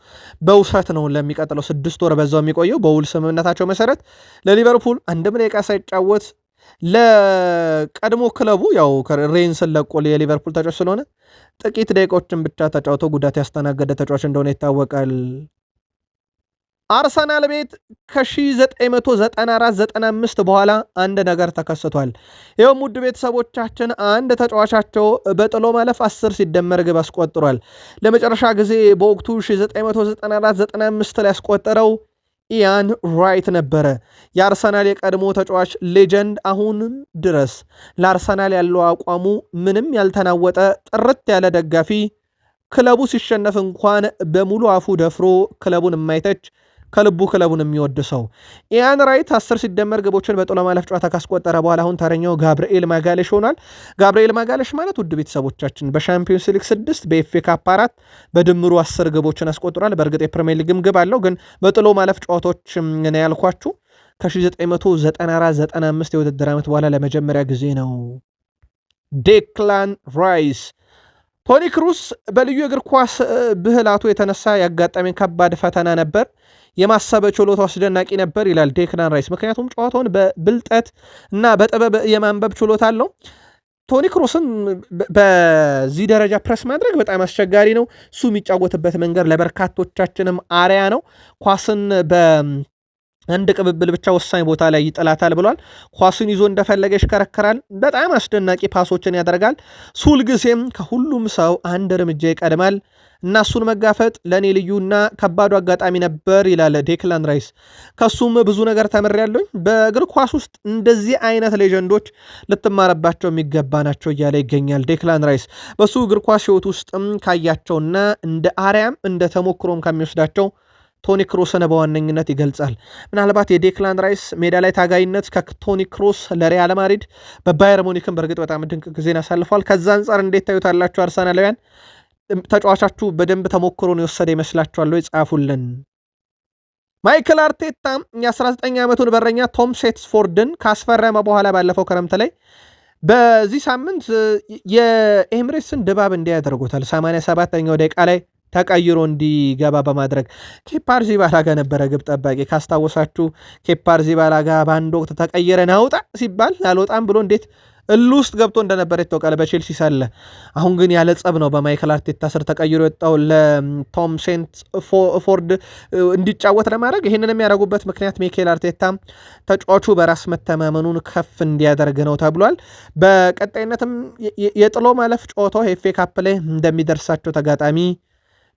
Speaker 1: በውሰት ነው ለሚቀጥለው 6 ወር በዛው የሚቆየው በውል ስምምነታቸው መሰረት። ለሊቨርፑል አንድም ደቂቃ ሳይጫወት ለቀድሞ ክለቡ ያው ሬንስን ለቆ የሊቨርፑል ተጫዋች ስለሆነ ጥቂት ደቂቃዎችን ብቻ ተጫውቶ ጉዳት ያስተናገደ ተጫዋች እንደሆነ ይታወቃል። አርሰናል ቤት ከ1994-95 በኋላ አንድ ነገር ተከስቷል። ይኸውም ውድ ቤተሰቦቻችን አንድ ተጫዋቻቸው በጥሎ ማለፍ 10 ሲደመር ግብ አስቆጥሯል። ለመጨረሻ ጊዜ በወቅቱ 1994-95 ላይ ያስቆጠረው ኢያን ራይት ነበረ። የአርሰናል የቀድሞ ተጫዋች ሌጀንድ አሁንም ድረስ ለአርሰናል ያለው አቋሙ ምንም ያልተናወጠ ጥርት ያለ ደጋፊ፣ ክለቡ ሲሸነፍ እንኳን በሙሉ አፉ ደፍሮ ክለቡን የማይተች ከልቡ ክለቡን የሚወድ ሰው ኢያን ራይት 10 ሲደመር ግቦችን በጥሎ ማለፍ ጨዋታ ካስቆጠረ በኋላ አሁን ተረኛው ጋብርኤል ማጋሌሽ ሆኗል። ጋብርኤል ማጋሌሽ ማለት ውድ ቤተሰቦቻችን በሻምፒዮንስ ሊግ 6 በኤፍኤ ካፕ 4 በድምሩ 10 ግቦችን አስቆጥሯል። በእርግጥ የፕሪሚየር ሊግም ግብ አለው፣ ግን በጥሎ ማለፍ ጨዋታዎች ነው ያልኳችሁ። ከ1994-95 የውድድር ዓመት በኋላ ለመጀመሪያ ጊዜ ነው። ዴክላን ራይስ ቶኒ ክሩስ በልዩ እግር ኳስ ብህላቱ የተነሳ ያጋጠመኝ ከባድ ፈተና ነበር። የማሰብ ችሎታው አስደናቂ ነበር ይላል ዴክላን ራይስ። ምክንያቱም ጨዋታውን በብልጠት እና በጥበብ የማንበብ ችሎታ አለው። ቶኒ ክሩስን በዚህ ደረጃ ፕረስ ማድረግ በጣም አስቸጋሪ ነው። እሱ የሚጫወትበት መንገድ ለበርካቶቻችንም አርያ ነው። ኳስን አንድ ቅብብል ብቻ ወሳኝ ቦታ ላይ ይጥላታል ብሏል። ኳሱን ይዞ እንደፈለገ ይሽከረከራል። በጣም አስደናቂ ፓሶችን ያደርጋል። ሱልጊዜም ከሁሉም ሰው አንድ እርምጃ ይቀድማል እና እሱን መጋፈጥ ለእኔ ልዩና ከባዱ አጋጣሚ ነበር ይላል ዴክላን ራይስ። ከሱም ብዙ ነገር ተምሬያለሁኝ። በእግር ኳስ ውስጥ እንደዚህ አይነት ሌጀንዶች ልትማረባቸው የሚገባ ናቸው እያለ ይገኛል ዴክላን ራይስ። በሱ እግር ኳስ ህይወት ውስጥም ካያቸውና እንደ አርያም እንደ ተሞክሮም ከሚወስዳቸው ቶኒ ክሮስን በዋነኝነት ይገልጻል። ምናልባት የዴክላን ራይስ ሜዳ ላይ ታጋይነት ከቶኒ ክሮስ ለሪያል ማድሪድ በባየር ሙኒክን በእርግጥ በጣም ድንቅ ጊዜን አሳልፏል። ከዛ አንጻር እንዴት ታዩታላችሁ አርሰናላውያን? ተጫዋቻችሁ በደንብ ተሞክሮን የወሰደ ይመስላችኋል ወይ? ጻፉልን። ማይክል አርቴታ የ19 ዓመቱን በረኛ ቶም ሴትስፎርድን ካስፈረመ በኋላ ባለፈው ክረምት ላይ በዚህ ሳምንት የኤምሬትስን ድባብ እንዲያደርጉታል 87ኛው ደቂቃ ላይ ተቀይሮ እንዲገባ በማድረግ ኬፓ አሪዛባላጋ ነበረ ግብ ጠባቂ። ካስታወሳችሁ ኬፓ አሪዛባላጋ በአንድ ወቅት ተቀይረን አውጣ ሲባል አልወጣም ብሎ እንዴት ውስጥ ገብቶ እንደነበረ ይታወቃል በቼልሲ ሳለ። አሁን ግን ያለ ጸብ ነው በማይክል አርቴታ ስር ተቀይሮ የወጣው ለቶም ሴትስፎርድ እንዲጫወት ለማድረግ። ይህንን የሚያደርጉበት ምክንያት ሚኬል አርቴታ ተጫዋቹ በራስ መተማመኑን ከፍ እንዲያደርግ ነው ተብሏል። በቀጣይነትም የጥሎ ማለፍ ጨዋታው ኤፍኤ ካፕ ላይ እንደሚደርሳቸው ተጋጣሚ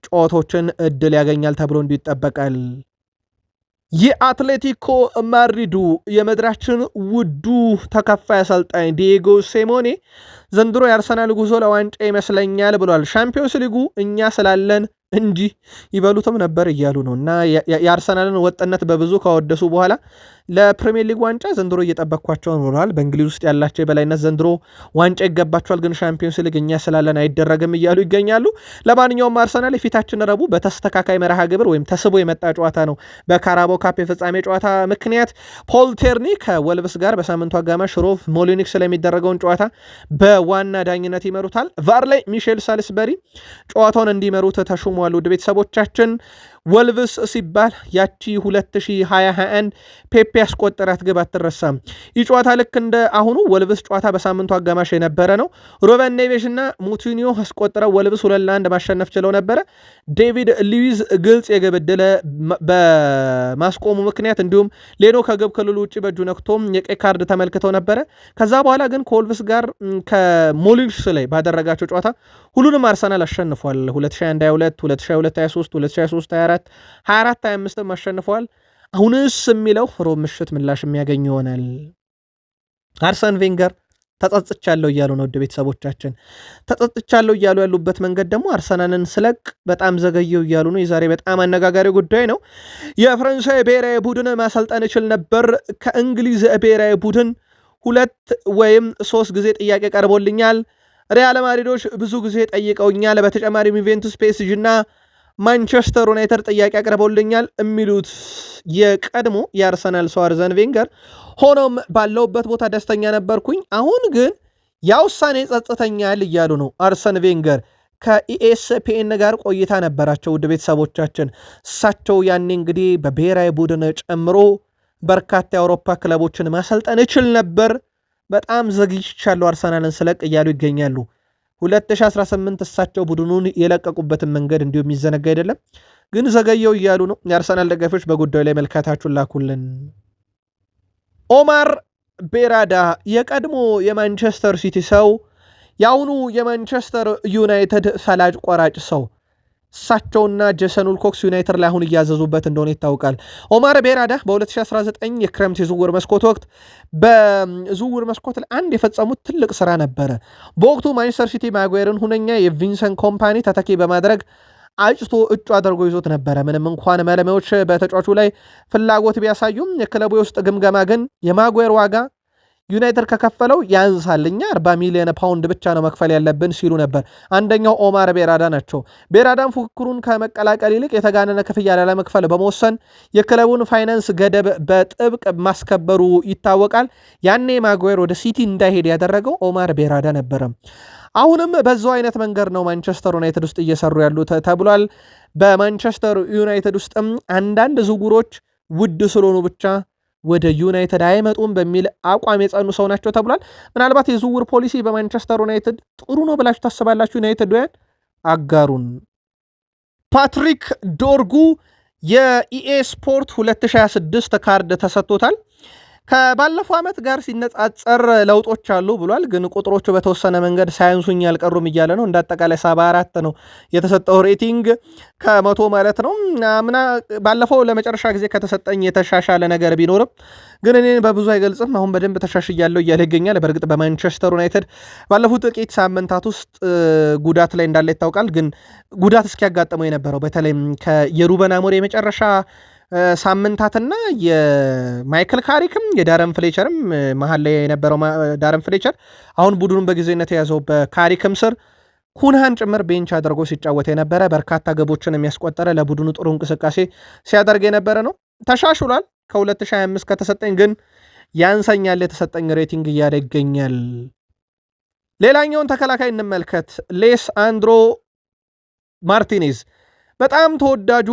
Speaker 1: ጨዋታዎችን እድል ያገኛል ተብሎ እንዲጠበቃል። የአትሌቲኮ ማድሪዱ የምድራችን ውዱ ተከፋይ አሰልጣኝ ዲየጎ ሲሞኔ ዘንድሮ የአርሰናል ጉዞ ለዋንጫ ይመስለኛል ብሏል። ሻምፒዮንስ ሊጉ እኛ ስላለን እንጂ ይበሉትም ነበር እያሉ ነው እና የአርሰናልን ወጥነት በብዙ ካወደሱ በኋላ ለፕሪሚየር ሊግ ዋንጫ ዘንድሮ እየጠበቅኳቸው ነው ብለዋል። በእንግሊዝ ውስጥ ያላቸው የበላይነት ዘንድሮ ዋንጫ ይገባቸዋል፣ ግን ሻምፒዮንስ ሊግ እኛ ስላለን አይደረግም እያሉ ይገኛሉ። ለማንኛውም አርሰናል የፊታችን ረቡዕ በተስተካካይ መርሃ ግብር ወይም ተስቦ የመጣ ጨዋታ ነው። በካራባኦ ካፕ የፍጻሜ ጨዋታ ምክንያት ፖል ቴርኒ ከወልቭስ ጋር በሳምንቱ አጋማሽ ሮብ ሞሊኒክስ ስለሚደረገውን ጨዋታ በዋና ዳኝነት ይመሩታል። ቫር ላይ ሚሼል ሳልስበሪ ጨዋታውን እንዲመሩት ተሹሟል። ውድ ቤተሰቦቻችን ወልቭስ ሲባል ያቺ 2021 ፔፔ ያስቆጠራት ግብ አትረሳም። ይህ ጨዋታ ልክ እንደ አሁኑ ወልቭስ ጨዋታ በሳምንቱ አጋማሽ የነበረ ነው። ሩበን ኔቬሽ እና ሙቲኒዮ አስቆጥረው ወልቭስ 2-1 ማሸነፍ ችለው ነበረ። ዴቪድ ሉዊዝ ግልጽ የግብ ዕድል በማስቆሙ ምክንያት እንዲሁም ሌኖ ከግብ ክልሉ ውጭ በእጁ ነክቶም የቀይ ካርድ ተመልክተው ነበረ። ከዛ በኋላ ግን ከወልቭስ ጋር ከሞሊንስ ላይ ባደረጋቸው ጨዋታ ሁሉንም አርሰናል አሸንፏል። 2021-22፣ 2022-23፣ 2023-24፣ 24-25 አሸንፏል። አሁንስ የሚለው ሮብ ምሽት ምላሽ የሚያገኝ ይሆናል። አርሰን ቬንገር ተጸጽቻለሁ እያሉ ነው። ውድ ቤተሰቦቻችን ተጸጽቻለሁ እያሉ ያሉበት መንገድ ደግሞ አርሰናልን ስለቅ በጣም ዘገየው እያሉ ነው። የዛሬ በጣም አነጋጋሪ ጉዳይ ነው። የፈረንሳይ ብሔራዊ ቡድን ማሰልጠን እችል ነበር። ከእንግሊዝ ብሔራዊ ቡድን 2 ወይም 3 ጊዜ ጥያቄ ቀርቦልኛል። ሪያል ማድሪዶች ብዙ ጊዜ ጠይቀውኛል። በተጨማሪም ዩቬንቱስ፣ ፒኤስጂ እና ማንቸስተር ዩናይትድ ጥያቄ አቅርበውልኛል የሚሉት የቀድሞ የአርሰናል ሰው አርሰን ቬንገር፣ ሆኖም ባለውበት ቦታ ደስተኛ ነበርኩኝ፣ አሁን ግን ያ ውሳኔ ጸጽተኛል እያሉ ነው አርሰን ቬንገር። ከኢኤስፒኤን ጋር ቆይታ ነበራቸው። ውድ ቤተሰቦቻችን እሳቸው ያኔ እንግዲህ በብሔራዊ ቡድን ጨምሮ በርካታ የአውሮፓ ክለቦችን ማሰልጠን እችል ነበር፣ በጣም ዘግይቻለሁ አርሰናልን ስለቅ እያሉ ይገኛሉ። 2018 እሳቸው ቡድኑን የለቀቁበትን መንገድ እንዲሁ የሚዘነጋ አይደለም፣ ግን ዘገየው እያሉ ነው። የአርሰናል ደጋፊዎች በጉዳዩ ላይ መልካታችሁን ላኩልን። ኦማር ቤራዳ የቀድሞ የማንቸስተር ሲቲ ሰው፣ የአሁኑ የማንቸስተር ዩናይትድ ፈላጭ ቆራጭ ሰው፣ እሳቸውና ጄሰን ውልኮክስ ዩናይትድ ላይ አሁን እያዘዙበት እንደሆነ ይታወቃል። ኦማር ቤራዳ በ2019 የክረምት የዝውውር መስኮት ወቅት በዝውውር መስኮት ላይ አንድ የፈጸሙት ትልቅ ስራ ነበረ። በወቅቱ ማንቸስተር ሲቲ ማጓየርን ሁነኛ የቪንሰንት ኮምፓኒ ተተኪ በማድረግ አጭቶ እጩ አድርጎ ይዞት ነበረ። ምንም እንኳን መለማዮች በተጫዋቹ ላይ ፍላጎት ቢያሳዩም የክለቡ የውስጥ ግምገማ ግን የማጓየር ዋጋ ዩናይትድ ከከፈለው ያንሳል፣ እኛ 40 ሚሊዮን ፓውንድ ብቻ ነው መክፈል ያለብን ሲሉ ነበር። አንደኛው ኦማር ቤራዳ ናቸው። ቤራዳም ፉክክሩን ከመቀላቀል ይልቅ የተጋነነ ክፍያ ላለመክፈል በመወሰን የክለቡን ፋይናንስ ገደብ በጥብቅ ማስከበሩ ይታወቃል። ያኔ ማጓየር ወደ ሲቲ እንዳይሄድ ያደረገው ኦማር ቤራዳ ነበረ። አሁንም በዛው አይነት መንገድ ነው ማንቸስተር ዩናይትድ ውስጥ እየሰሩ ያሉት ተብሏል። በማንቸስተር ዩናይትድ ውስጥም አንዳንድ ዝውውሮች ውድ ስለሆኑ ብቻ ወደ ዩናይትድ አይመጡም በሚል አቋም የጸኑ ሰው ናቸው ተብሏል። ምናልባት የዝውውር ፖሊሲ በማንቸስተር ዩናይትድ ጥሩ ነው ብላችሁ ታስባላችሁ? ዩናይትድውያን አጋሩን። ፓትሪክ ዶርጉ የኢኤ ስፖርት 2026 ካርድ ተሰጥቶታል። ከባለፈው ዓመት ጋር ሲነጻጸር ለውጦች አሉ ብሏል። ግን ቁጥሮቹ በተወሰነ መንገድ ሳያንሱኝ አልቀሩም እያለ ነው። እንዳጠቃላይ 74 ነው የተሰጠው ሬቲንግ ከመቶ ማለት ነው። ምና ባለፈው ለመጨረሻ ጊዜ ከተሰጠኝ የተሻሻለ ነገር ቢኖርም ግን እኔን በብዙ አይገልጽም። አሁን በደንብ ተሻሽያለሁ እያለ ይገኛል። በእርግጥ በማንቸስተር ዩናይትድ ባለፉት ጥቂት ሳምንታት ውስጥ ጉዳት ላይ እንዳለ ይታወቃል። ግን ጉዳት እስኪያጋጥመው የነበረው በተለይም የሩበን አሞሪም የመጨረሻ ሳምንታትና የማይክል ካሪክም የዳረን ፍሌቸርም መሀል ላይ የነበረው ዳረን ፍሌቸር አሁን ቡድኑን በጊዜነት የያዘው በካሪክም ስር ኩንሃን ጭምር ቤንች አድርጎ ሲጫወት የነበረ በርካታ ገቦችን የሚያስቆጠረ ለቡድኑ ጥሩ እንቅስቃሴ ሲያደርግ የነበረ ነው። ተሻሽሏል። ከ2025 ከተሰጠኝ ግን ያንሰኛል የተሰጠኝ ሬቲንግ እያለ ይገኛል። ሌላኛውን ተከላካይ እንመልከት። ሌሳንድሮ ማርቲኔዝ በጣም ተወዳጁ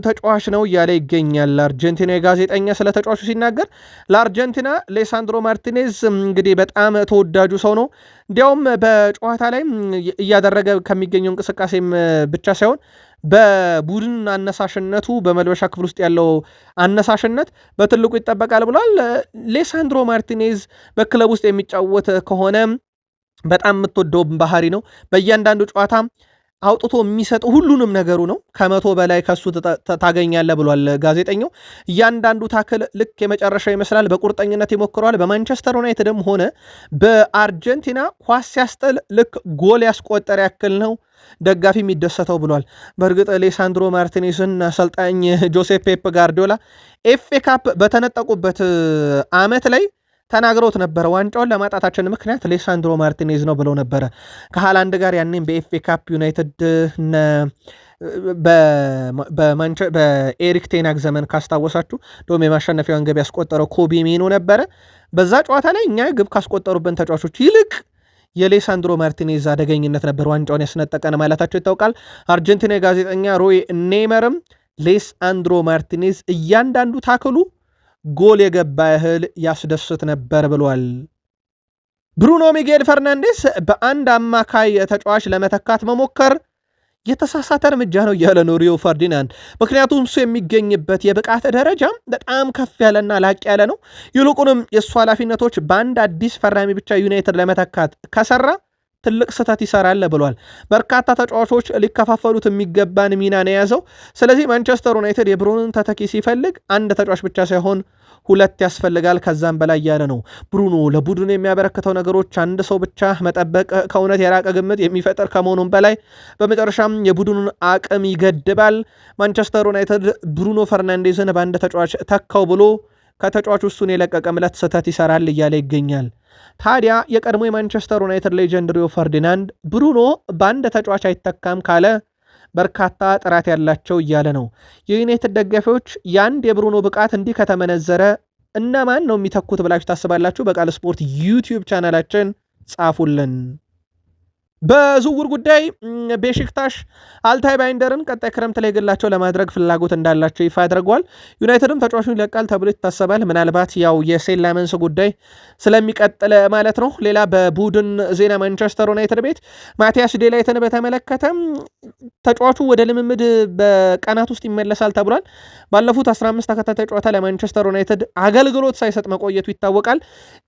Speaker 1: ተጫዋች ነው እያለ ይገኛል። አርጀንቲና ጋዜጠኛ ስለ ተጫዋቹ ሲናገር ለአርጀንቲና ሌሳንድሮ ማርቲኔዝ እንግዲህ በጣም ተወዳጁ ሰው ነው። እንዲያውም በጨዋታ ላይ እያደረገ ከሚገኘው እንቅስቃሴም ብቻ ሳይሆን በቡድን አነሳሽነቱ በመልበሻ ክፍል ውስጥ ያለው አነሳሽነት በትልቁ ይጠበቃል ብሏል። ሌሳንድሮ ማርቲኔዝ በክለብ ውስጥ የሚጫወት ከሆነ በጣም የምትወደው ባህሪ ነው። በእያንዳንዱ ጨዋታ አውጥቶ የሚሰጥ ሁሉንም ነገሩ ነው። ከመቶ በላይ ከሱ ታገኛለ ብሏል ጋዜጠኛው። እያንዳንዱ ታክል ልክ የመጨረሻው ይመስላል። በቁርጠኝነት ይሞክረዋል። በማንቸስተር ዩናይትድም ሆነ በአርጀንቲና ኳስ ሲያስጥል ልክ ጎል ያስቆጠረ ያክል ነው ደጋፊ የሚደሰተው ብሏል። በእርግጥ ሌሳንድሮ ማርቲኔዝን አሰልጣኝ ጆሴፕ ፔፕ ጋርዲዮላ ኤፍኤ ካፕ በተነጠቁበት ዓመት ላይ ተናግረውት ነበረ። ዋንጫውን ለማጣታችን ምክንያት ሌሳንድሮ ማርቲኔዝ ነው ብለው ነበረ። ከሃላንድ ጋር ያኔም በኤፍኤ ካፕ ዩናይትድ በኤሪክ ቴናግ ዘመን ካስታወሳችሁ ዶም የማሸነፊያውን ግብ ያስቆጠረው ኮቢ ሜኖ ነበረ። በዛ ጨዋታ ላይ እኛ ግብ ካስቆጠሩብን ተጫዋቾች ይልቅ የሌሳንድሮ ማርቲኔዝ አደገኝነት ነበር ዋንጫውን ያስነጠቀን ማለታቸው ይታወቃል። አርጀንቲና ጋዜጠኛ ሮይ ኔይመርም ሌሳንድሮ ማርቲኔዝ እያንዳንዱ ታክሉ ጎል የገባ ያህል ያስደስት ነበር ብሏል። ብሩኖ ሚጌል ፈርናንዴስ በአንድ አማካይ ተጫዋች ለመተካት መሞከር የተሳሳተ እርምጃ ነው እያለ ነው ሪዮ ፈርዲናንድ። ምክንያቱም እሱ የሚገኝበት የብቃት ደረጃ በጣም ከፍ ያለና ላቅ ያለ ነው። ይልቁንም የእሱ ኃላፊነቶች በአንድ አዲስ ፈራሚ ብቻ ዩናይትድ ለመተካት ከሰራ ትልቅ ስህተት ይሰራል ብሏል። በርካታ ተጫዋቾች ሊከፋፈሉት የሚገባን ሚና ነው የያዘው። ስለዚህ ማንቸስተር ዩናይትድ የብሩኖን ተተኪ ሲፈልግ አንድ ተጫዋች ብቻ ሳይሆን ሁለት ያስፈልጋል፣ ከዛም በላይ ያለ ነው። ብሩኖ ለቡድን የሚያበረክተው ነገሮች አንድ ሰው ብቻ መጠበቅ ከእውነት የራቀ ግምት የሚፈጠር ከመሆኑም በላይ በመጨረሻም የቡድኑን አቅም ይገድባል። ማንቸስተር ዩናይትድ ብሩኖ ፈርናንዴዝን በአንድ ተጫዋች ተካው ብሎ ከተጫዋቹ እሱን የለቀቀምለት ስህተት ይሰራል እያለ ይገኛል። ታዲያ የቀድሞ የማንቸስተር ዩናይትድ ሌጀንድ ሪዮ ፈርዲናንድ ብሩኖ በአንድ ተጫዋች አይተካም ካለ በርካታ ጥራት ያላቸው እያለ ነው። የዩናይትድ ደጋፊዎች የአንድ የብሩኖ ብቃት እንዲህ ከተመነዘረ እነማን ነው የሚተኩት ብላችሁ ታስባላችሁ? በቃል ስፖርት ዩቲዩብ ቻናላችን ጻፉልን። በዝውውር ጉዳይ ቤሺክታሽ አልታይ ባይንደርን ቀጣይ ክረምት ላይ ግላቸው ለማድረግ ፍላጎት እንዳላቸው ይፋ አድርገዋል። ዩናይትድም ተጫዋቹን ይለቃል ተብሎ ይታሰባል። ምናልባት ያው የሴላመንስ ጉዳይ ስለሚቀጥል ማለት ነው። ሌላ በቡድን ዜና ማንቸስተር ዩናይትድ ቤት ማቲያስ ዴላይትን በተመለከተም ተጫዋቹ ወደ ልምምድ በቀናት ውስጥ ይመለሳል ተብሏል። ባለፉት 15 ተከታታይ ጨዋታ ለማንቸስተር ዩናይትድ አገልግሎት ሳይሰጥ መቆየቱ ይታወቃል።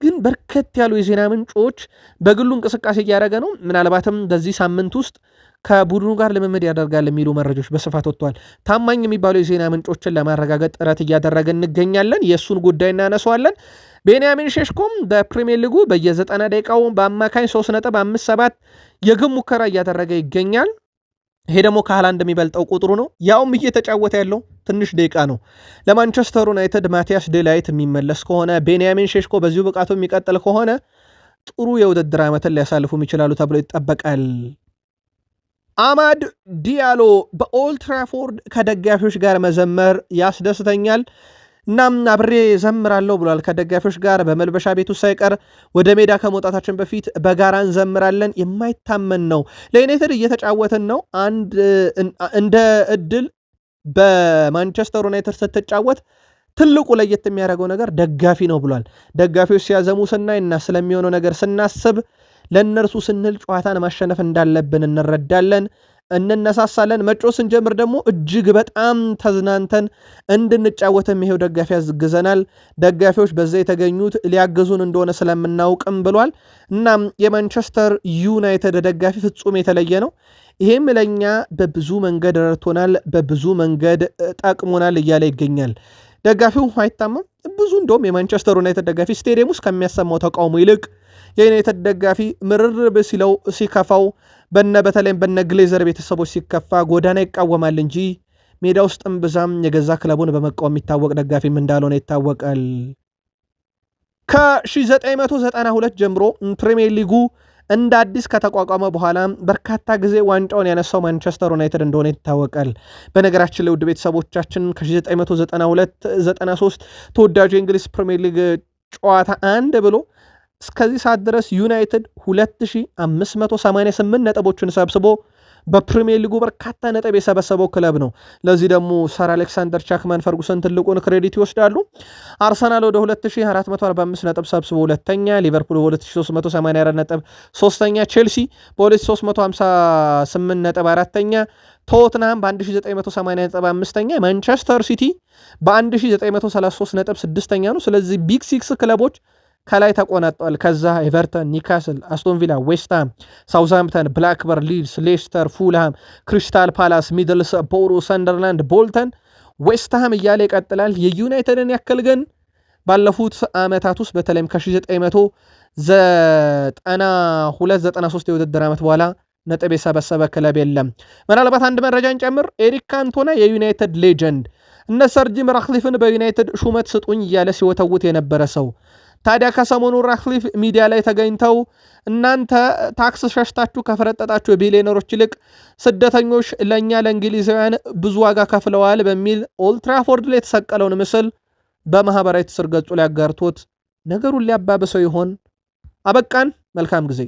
Speaker 1: ግን በርከት ያሉ የዜና ምንጮች በግሉ እንቅስቃሴ እያደረገ ነው፣ ምናልባትም በዚህ ሳምንት ውስጥ ከቡድኑ ጋር ልምምድ ያደርጋል የሚሉ መረጃዎች በስፋት ወጥተዋል። ታማኝ የሚባሉ የዜና ምንጮችን ለማረጋገጥ ጥረት እያደረገ እንገኛለን። የእሱን ጉዳይ እናነሰዋለን። ቤንያሚን ሼሽኮም በፕሪሚየር ሊጉ በየ90 ደቂቃው በአማካኝ 3.57 የግብ ሙከራ እያደረገ ይገኛል። ይሄ ደግሞ ከሃላንድ የሚበልጠው ቁጥሩ ነው። ያውም እየተጫወተ ያለው ትንሽ ደቂቃ ነው። ለማንቸስተር ዩናይትድ ማቲያስ ዴላይት የሚመለስ ከሆነ ቤንያሚን ሼሽኮ በዚሁ ብቃቱ የሚቀጥል ከሆነ ጥሩ የውድድር ዓመትን ሊያሳልፉም ይችላሉ ተብሎ ይጠበቃል። አማድ ዲያሎ በኦልድ ትራፎርድ ከደጋፊዎች ጋር መዘመር ያስደስተኛል፣ እናም አብሬ ዘምራለሁ ብሏል። ከደጋፊዎች ጋር በመልበሻ ቤቱ ሳይቀር ወደ ሜዳ ከመውጣታችን በፊት በጋራ እንዘምራለን። የማይታመን ነው። ለዩናይትድ እየተጫወትን ነው። እንደ እድል በማንቸስተር ዩናይትድ ስትጫወት ትልቁ ለየት የሚያደርገው ነገር ደጋፊ ነው ብሏል። ደጋፊዎች ሲያዘሙ ስናይና ስለሚሆነው ነገር ስናስብ ለእነርሱ ስንል ጨዋታን ማሸነፍ እንዳለብን እንረዳለን፣ እንነሳሳለን። መጮህ ስንጀምር ደግሞ እጅግ በጣም ተዝናንተን እንድንጫወትም ይሄው ደጋፊ ያግዘናል። ደጋፊዎች በዛ የተገኙት ሊያግዙን እንደሆነ ስለምናውቅም ብሏል። እናም የማንቸስተር ዩናይትድ ደጋፊ ፍጹም የተለየ ነው። ይሄም ለእኛ በብዙ መንገድ ረድቶናል፣ በብዙ መንገድ ጠቅሞናል እያለ ይገኛል። ደጋፊው አይታመም። ብዙ እንደውም የማንቸስተር ዩናይትድ ደጋፊ ስቴዲየም ውስጥ ከሚያሰማው ተቃውሞ ይልቅ የዩናይትድ ደጋፊ ምርር ሲለው ሲከፋው በተለይም በነ ግሌዘር ቤተሰቦች ሲከፋ ጎዳና ይቃወማል እንጂ ሜዳ ውስጥም ብዛም የገዛ ክለቡን በመቃወም የሚታወቅ ደጋፊም እንዳልሆነ ይታወቃል። ከ1992 ጀምሮ ፕሪሚየር ሊጉ እንደ አዲስ ከተቋቋመ በኋላ በርካታ ጊዜ ዋንጫውን ያነሳው ማንቸስተር ዩናይትድ እንደሆነ ይታወቃል። በነገራችን ላይ ውድ ቤተሰቦቻችን ከ1992-93 ተወዳጁ የእንግሊዝ ፕሪሚየር ሊግ ጨዋታ አንድ ብሎ እስከዚህ ሰዓት ድረስ ዩናይትድ 2588 ነጥቦችን ሰብስቦ በፕሪሚየር ሊጉ በርካታ ነጥብ የሰበሰበው ክለብ ነው። ለዚህ ደግሞ ሰር አሌክሳንደር ቻክማን ፈርጉሰን ትልቁን ክሬዲት ይወስዳሉ። አርሰናል ወደ 2445 ነጥብ ሰብስቦ ሁለተኛ፣ ሊቨርፑል በ2384 ነጥብ ሶስተኛ፣ ቼልሲ በ2958 ነጥብ አራተኛ፣ ቶትናም በ1980 ነጥብ አምስተኛ፣ ማንቸስተር ሲቲ በ1933 ነጥብ ስድስተኛ ነው። ስለዚህ ቢግ ሲክስ ክለቦች ከላይ ተቆናጠዋል። ከዛ ኤቨርተን፣ ኒካስል፣ አስቶን ቪላ፣ ዌስትሃም፣ ሳውዝሃምፕተን፣ ብላክበርን፣ ሊድስ፣ ሌስተር፣ ፉልሃም፣ ክሪስታል ፓላስ፣ ሚድልስ ቦሮ፣ ሰንደርላንድ፣ ቦልተን፣ ዌስትሃም እያለ ይቀጥላል። የዩናይትድን ያክል ግን ባለፉት ዓመታት ውስጥ በተለይም ከ1992-93 የውድድር ዓመት በኋላ ነጥብ የሰበሰበ ክለብ የለም። ምናልባት አንድ መረጃን ጨምር፣ ኤሪክ ካንቶና የዩናይትድ ሌጀንድ እነ ሰር ጂም ራትክሊፍን በዩናይትድ ሹመት ስጡኝ እያለ ሲወተውት የነበረ ሰው ታዲያ ከሰሞኑ ራትክሊፍ ሚዲያ ላይ ተገኝተው እናንተ ታክስ ሸሽታችሁ ከፈረጠጣችሁ የቢሊዮነሮች ይልቅ ስደተኞች ለእኛ ለእንግሊዛውያን ብዙ ዋጋ ከፍለዋል በሚል ኦልድ ትራፎርድ ላይ የተሰቀለውን ምስል በማህበራዊ ትስስር ገጹ ላይ አጋርቶት ነገሩን ሊያባብሰው ይሆን? አበቃን። መልካም ጊዜ